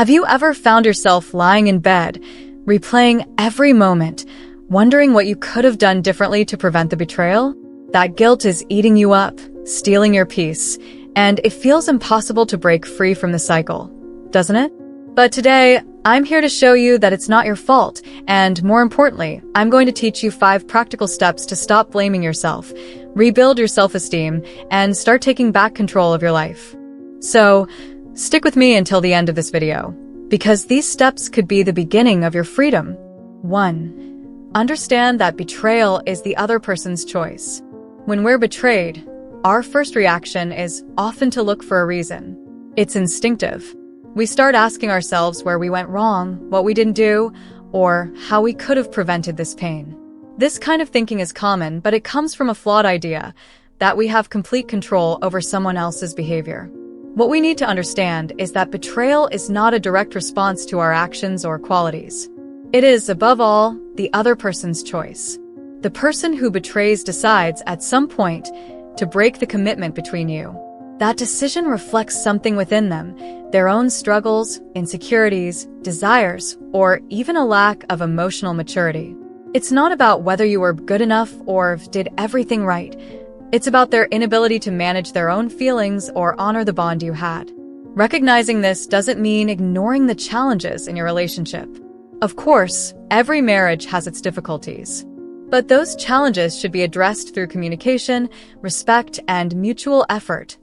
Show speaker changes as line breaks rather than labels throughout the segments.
Have you ever found yourself lying in bed, replaying every moment, wondering what you could have done differently to prevent the betrayal? That guilt is eating you up, stealing your peace, and it feels impossible to break free from the cycle, doesn't it? But today, I'm here to show you that it's not your fault, and more importantly, I'm going to teach you 5 practical steps to stop blaming yourself, rebuild your self-esteem, and start taking back control of your life. So, stick with me until the end of this video, because these steps could be the beginning of your freedom. 1. Understand that betrayal is the other person's choice. When we're betrayed, our first reaction is often to look for a reason. It's instinctive. We start asking ourselves where we went wrong, what we didn't do, or how we could have prevented this pain. This kind of thinking is common, but it comes from a flawed idea that we have complete control over someone else's behavior. What we need to understand is that betrayal is not a direct response to our actions or qualities. It is, above all, the other person's choice. The person who betrays decides at some point to break the commitment between you. That decision reflects something within them, their own struggles, insecurities, desires, or even a lack of emotional maturity. It's not about whether you were good enough or did everything right. It's about their inability to manage their own feelings or honor the bond you had. Recognizing this doesn't mean ignoring the challenges in your relationship. Of course, every marriage has its difficulties. But those challenges should be addressed through communication, respect, and mutual effort,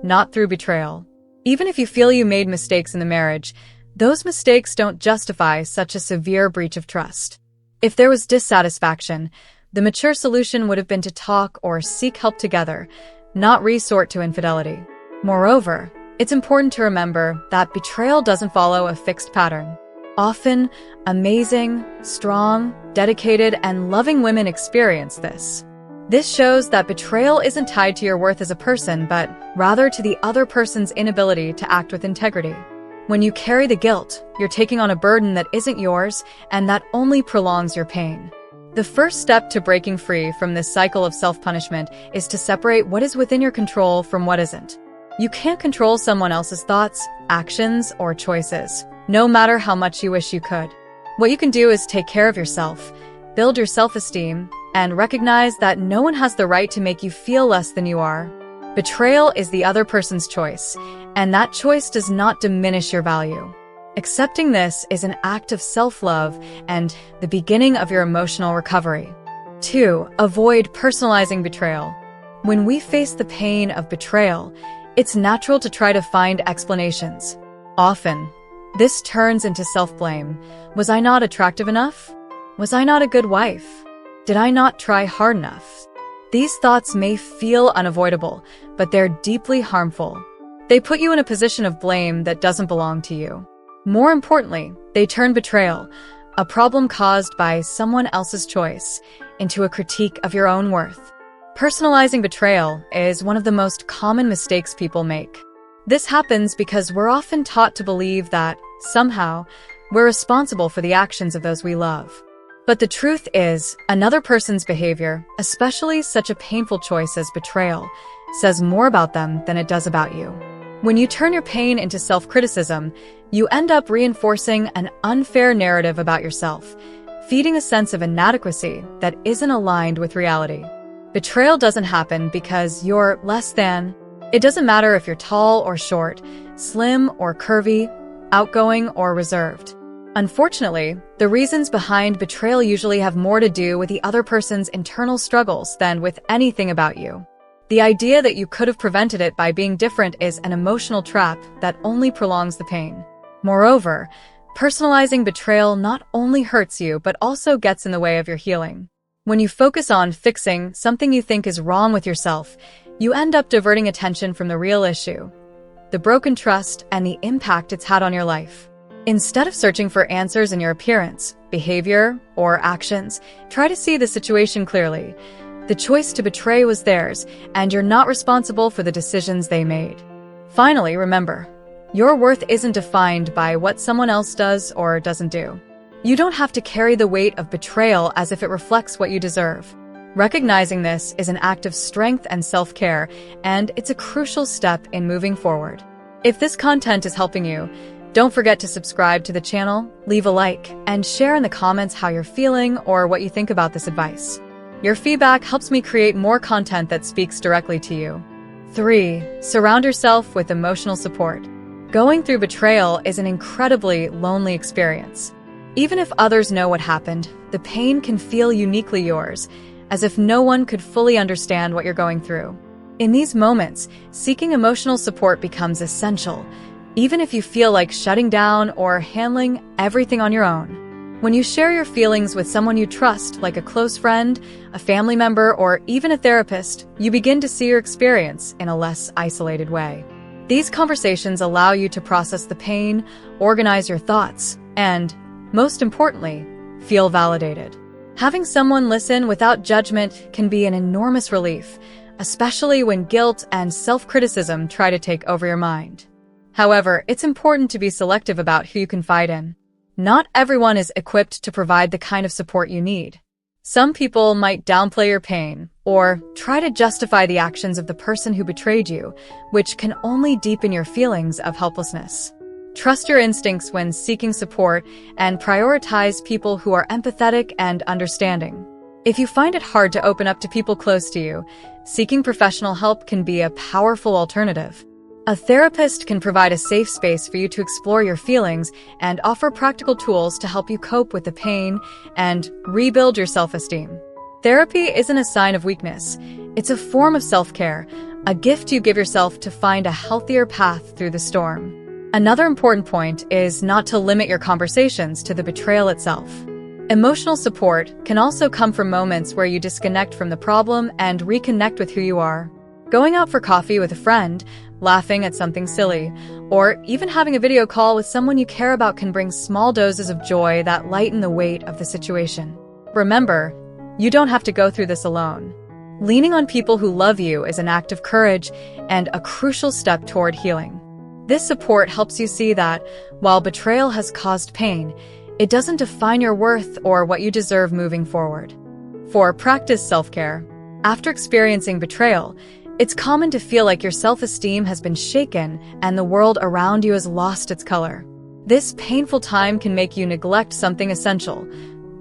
not through betrayal. Even if you feel you made mistakes in the marriage, those mistakes don't justify such a severe breach of trust. If there was dissatisfaction, the mature solution would have been to talk or seek help together, not resort to infidelity. Moreover, it's important to remember that betrayal doesn't follow a fixed pattern. Often, amazing, strong, dedicated, and loving women experience this. This shows that betrayal isn't tied to your worth as a person, but rather to the other person's inability to act with integrity. When you carry the guilt, you're taking on a burden that isn't yours, and that only prolongs your pain. The first step to breaking free from this cycle of self-punishment is to separate what is within your control from what isn't. You can't control someone else's thoughts, actions, or choices, no matter how much you wish you could. What you can do is take care of yourself, build your self-esteem, and recognize that no one has the right to make you feel less than you are. Betrayal is the other person's choice, and that choice does not diminish your value. Accepting this is an act of self-love and the beginning of your emotional recovery. 2. Avoid personalizing betrayal. When we face the pain of betrayal, it's natural to try to find explanations. Often, this turns into self-blame. Was I not attractive enough? Was I not a good wife? Did I not try hard enough? These thoughts may feel unavoidable, but they're deeply harmful. They put you in a position of blame that doesn't belong to you. More importantly, they turn betrayal, a problem caused by someone else's choice, into a critique of your own worth. Personalizing betrayal is one of the most common mistakes people make. This happens because we're often taught to believe that, somehow, we're responsible for the actions of those we love. But the truth is, another person's behavior, especially such a painful choice as betrayal, says more about them than it does about you. When you turn your pain into self-criticism, you end up reinforcing an unfair narrative about yourself, feeding a sense of inadequacy that isn't aligned with reality. Betrayal doesn't happen because you're less than. It doesn't matter if you're tall or short, slim or curvy, outgoing or reserved. Unfortunately, the reasons behind betrayal usually have more to do with the other person's internal struggles than with anything about you. The idea that you could have prevented it by being different is an emotional trap that only prolongs the pain. Moreover, personalizing betrayal not only hurts you but also gets in the way of your healing. When you focus on fixing something you think is wrong with yourself, you end up diverting attention from the real issue, the broken trust, and the impact it's had on your life. Instead of searching for answers in your appearance, behavior, or actions, try to see the situation clearly. The choice to betray was theirs, and you're not responsible for the decisions they made. Finally, remember, your worth isn't defined by what someone else does or doesn't do. You don't have to carry the weight of betrayal as if it reflects what you deserve. Recognizing this is an act of strength and self-care, and it's a crucial step in moving forward. If this content is helping you, Don't forget to subscribe to the channel, leave a like, and share in the comments how you're feeling or what you think about this advice. Your feedback helps me create more content that speaks directly to you. 3. Surround yourself with emotional support. Going through betrayal is an incredibly lonely experience. Even if others know what happened, the pain can feel uniquely yours, as if no one could fully understand what you're going through. In these moments, seeking emotional support becomes essential, even if you feel like shutting down or handling everything on your own. When you share your feelings with someone you trust, like a close friend, a family member, or even a therapist, you begin to see your experience in a less isolated way. These conversations allow you to process the pain, organize your thoughts, and, most importantly, feel validated. Having someone listen without judgment can be an enormous relief, especially when guilt and self-criticism try to take over your mind. However, it's important to be selective about who you confide in. Not everyone is equipped to provide the kind of support you need. Some people might downplay your pain or try to justify the actions of the person who betrayed you, which can only deepen your feelings of helplessness. Trust your instincts when seeking support and prioritize people who are empathetic and understanding. If you find it hard to open up to people close to you, seeking professional help can be a powerful alternative. A therapist can provide a safe space for you to explore your feelings and offer practical tools to help you cope with the pain and rebuild your self-esteem. Therapy isn't a sign of weakness. It's a form of self-care, a gift you give yourself to find a healthier path through the storm. Another important point is not to limit your conversations to the betrayal itself. Emotional support can also come from moments where you disconnect from the problem and reconnect with who you are. Going out for coffee with a friend, laughing at something silly, or even having a video call with someone you care about can bring small doses of joy that lighten the weight of the situation. Remember, you don't have to go through this alone. Leaning on people who love you is an act of courage and a crucial step toward healing. This support helps you see that, while betrayal has caused pain, it doesn't define your worth or what you deserve moving forward. 4. Practice self-care. After experiencing betrayal, it's common to feel like your self-esteem has been shaken and the world around you has lost its color. This painful time can make you neglect something essential: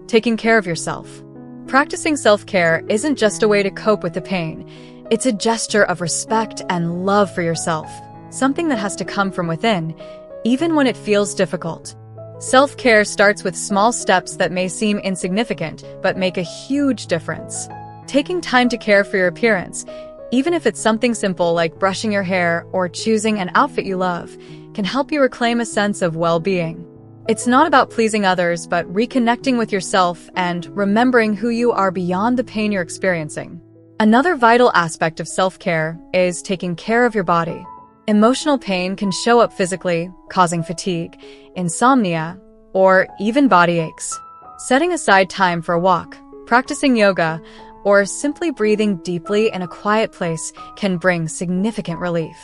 taking care of yourself. Practicing self-care isn't just a way to cope with the pain. It's a gesture of respect and love for yourself, something that has to come from within, even when it feels difficult. Self-care starts with small steps that may seem insignificant, but make a huge difference. Taking time to care for your appearance, even if it's something simple like brushing your hair or choosing an outfit you love, can help you reclaim a sense of well-being. It's not about pleasing others, but reconnecting with yourself and remembering who you are beyond the pain you're experiencing. Another vital aspect of self-care is taking care of your body. Emotional pain can show up physically, causing fatigue, insomnia, or even body aches. Setting aside time for a walk, practicing yoga, or simply breathing deeply in a quiet place can bring significant relief.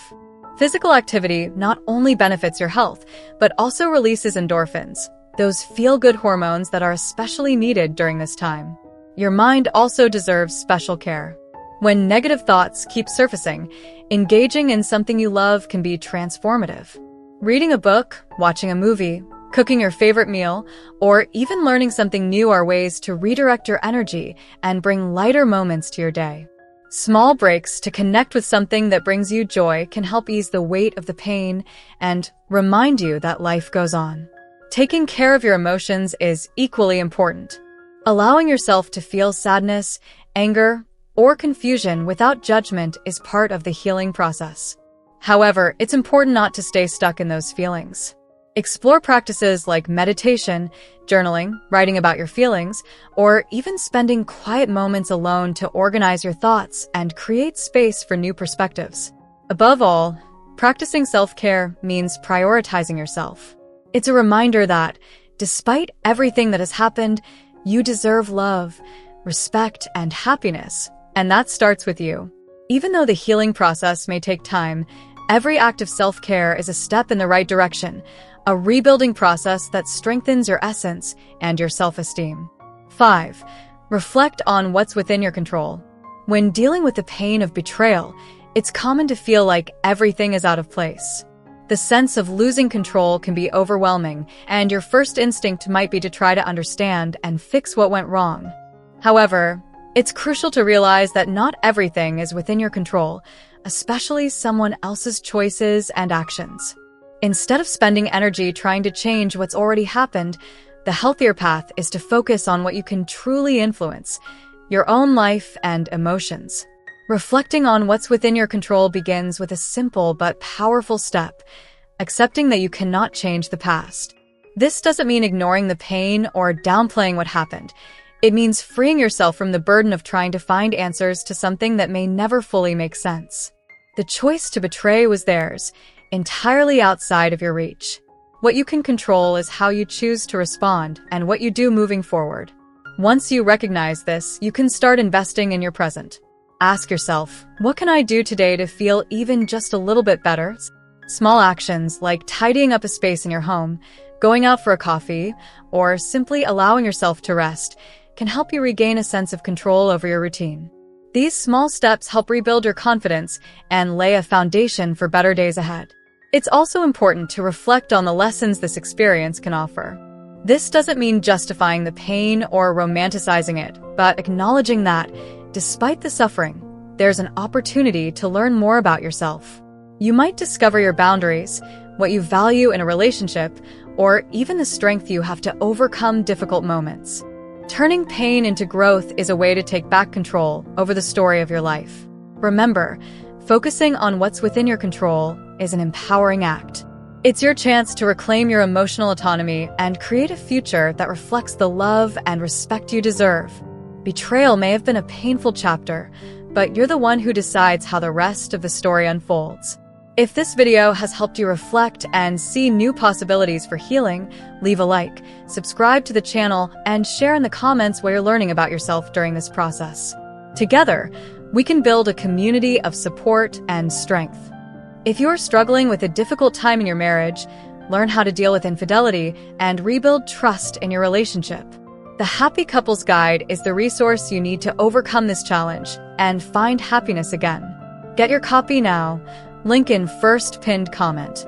Physical activity not only benefits your health, but also releases endorphins, those feel-good hormones that are especially needed during this time. Your mind also deserves special care. When negative thoughts keep surfacing, engaging in something you love can be transformative. Reading a book, watching a movie, cooking your favorite meal, or even learning something new are ways to redirect your energy and bring lighter moments to your day. Small breaks to connect with something that brings you joy can help ease the weight of the pain and remind you that life goes on. Taking care of your emotions is equally important. Allowing yourself to feel sadness, anger, or confusion without judgment is part of the healing process. However, it's important not to stay stuck in those feelings. Explore practices like meditation, journaling, writing about your feelings, or even spending quiet moments alone to organize your thoughts and create space for new perspectives. Above all, practicing self-care means prioritizing yourself. It's a reminder that, despite everything that has happened, you deserve love, respect, and happiness, and that starts with you. Even though the healing process may take time, every act of self-care is a step in the right direction, a rebuilding process that strengthens your essence and your self-esteem. 5. Reflect on what's within your control. When dealing with the pain of betrayal, it's common to feel like everything is out of place. The sense of losing control can be overwhelming, and your first instinct might be to try to understand and fix what went wrong. However, it's crucial to realize that not everything is within your control, especially someone else's choices and actions. Instead of spending energy trying to change what's already happened, the healthier path is to focus on what you can truly influence, your own life and emotions. Reflecting on what's within your control begins with a simple but powerful step: accepting that you cannot change the past. This doesn't mean ignoring the pain or downplaying what happened. It means freeing yourself from the burden of trying to find answers to something that may never fully make sense. The choice to betray was theirs, entirely outside of your reach. What you can control is how you choose to respond and what you do moving forward. Once you recognize this, you can start investing in your present. Ask yourself, what can I do today to feel even just a little bit better? Small actions like tidying up a space in your home, going out for a coffee, or simply allowing yourself to rest can help you regain a sense of control over your routine. These small steps help rebuild your confidence and lay a foundation for better days ahead. It's also important to reflect on the lessons this experience can offer. This doesn't mean justifying the pain or romanticizing it, but acknowledging that, despite the suffering, there's an opportunity to learn more about yourself. You might discover your boundaries, what you value in a relationship, or even the strength you have to overcome difficult moments. Turning pain into growth is a way to take back control over the story of your life. Remember, focusing on what's within your control is an empowering act. It's your chance to reclaim your emotional autonomy and create a future that reflects the love and respect you deserve. Betrayal may have been a painful chapter, but you're the one who decides how the rest of the story unfolds. If this video has helped you reflect and see new possibilities for healing, leave a like, subscribe to the channel, and share in the comments what you're learning about yourself during this process. Together, we can build a community of support and strength. If you're struggling with a difficult time in your marriage, learn how to deal with infidelity and rebuild trust in your relationship. The Happy Couples Guide is the resource you need to overcome this challenge and find happiness again. Get your copy now. Link in first pinned comment.